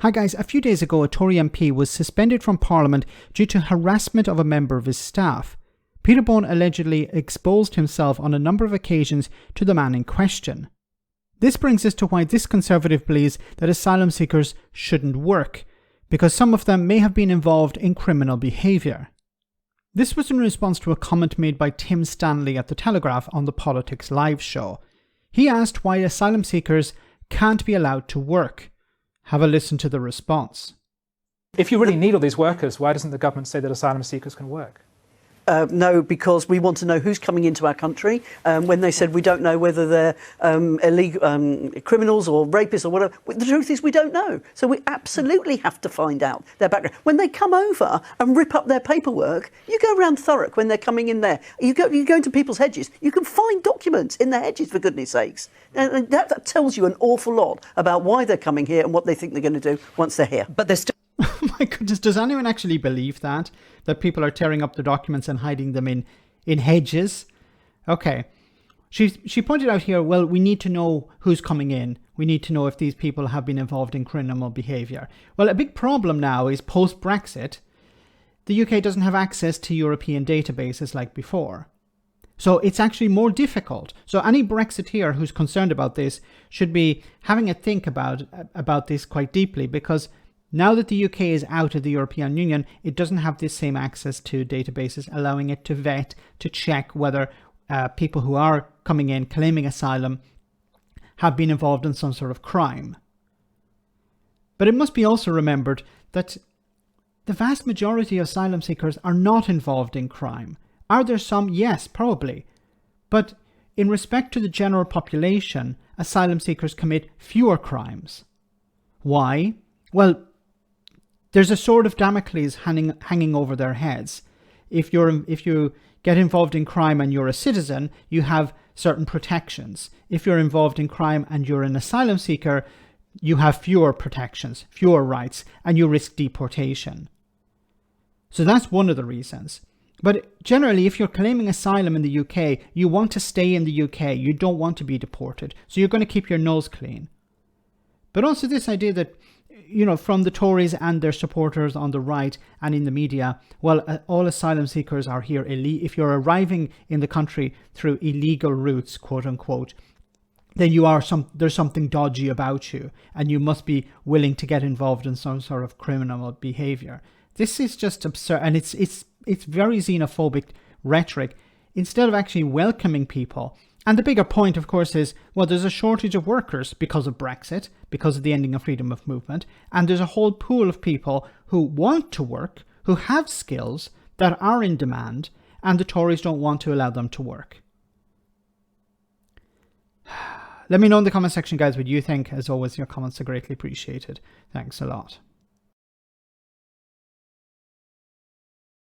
Hi guys, a few days ago a Tory MP was suspended from Parliament due to harassment of a member of his staff. Peter Bone allegedly exposed himself on a number of occasions to the man in question. This brings us to why this Conservative believes that asylum seekers shouldn't work, because some of them may have been involved in criminal behaviour. This was in response to a comment made by Tim Stanley at The Telegraph on the Politics Live show. He asked why asylum seekers can't be allowed to work. Have a listen to the response. If you really need all these workers, why doesn't the government say that asylum seekers can work? No, because we want to know who's coming into our country. When they said we don't know whether they're illegal criminals or rapists or whatever, the truth is we don't know. So we absolutely have to find out their background. When they come over and rip up their paperwork, you go around Thurrock when they're coming in there. You go into people's hedges. You can find documents in their hedges, for goodness sakes. And that tells you an awful lot about why they're coming here and what they think they're going to do once they're here. But they're still... Oh my goodness, does anyone actually believe that people are tearing up the documents and hiding them in hedges? Okay. She pointed out here, well, we need to know who's coming in. We need to know if these people have been involved in criminal behaviour. Well, a big problem now is post-Brexit, the UK doesn't have access to European databases like before. So it's actually more difficult. So any Brexiteer who's concerned about this should be having a think about this quite deeply, because now that the UK is out of the European Union, it doesn't have this same access to databases, allowing it to vet, to check whether people who are coming in claiming asylum have been involved in some sort of crime. But it must be also remembered that the vast majority of asylum seekers are not involved in crime. Are there some? Yes, probably. But in respect to the general population, asylum seekers commit fewer crimes. Why? Well, there's a sword of Damocles hanging over their heads. If you get involved in crime and you're a citizen, you have certain protections. If you're involved in crime and you're an asylum seeker, you have fewer protections, fewer rights, and you risk deportation. So that's one of the reasons. But generally, if you're claiming asylum in the UK, you want to stay in the UK. You don't want to be deported. So you're going to keep your nose clean. But also this idea that, from the Tories and their supporters on the right and in the media, well, all asylum seekers are here if you're arriving in the country through illegal routes, quote unquote, then there's something dodgy about you and you must be willing to get involved in some sort of criminal behavior. This is just absurd, and it's very xenophobic rhetoric instead of actually welcoming people. And the bigger point, of course, is, well, there's a shortage of workers because of Brexit, because of the ending of freedom of movement. And there's a whole pool of people who want to work, who have skills that are in demand, and the Tories don't want to allow them to work. Let me know in the comment section, guys, what you think. As always, your comments are greatly appreciated. Thanks a lot.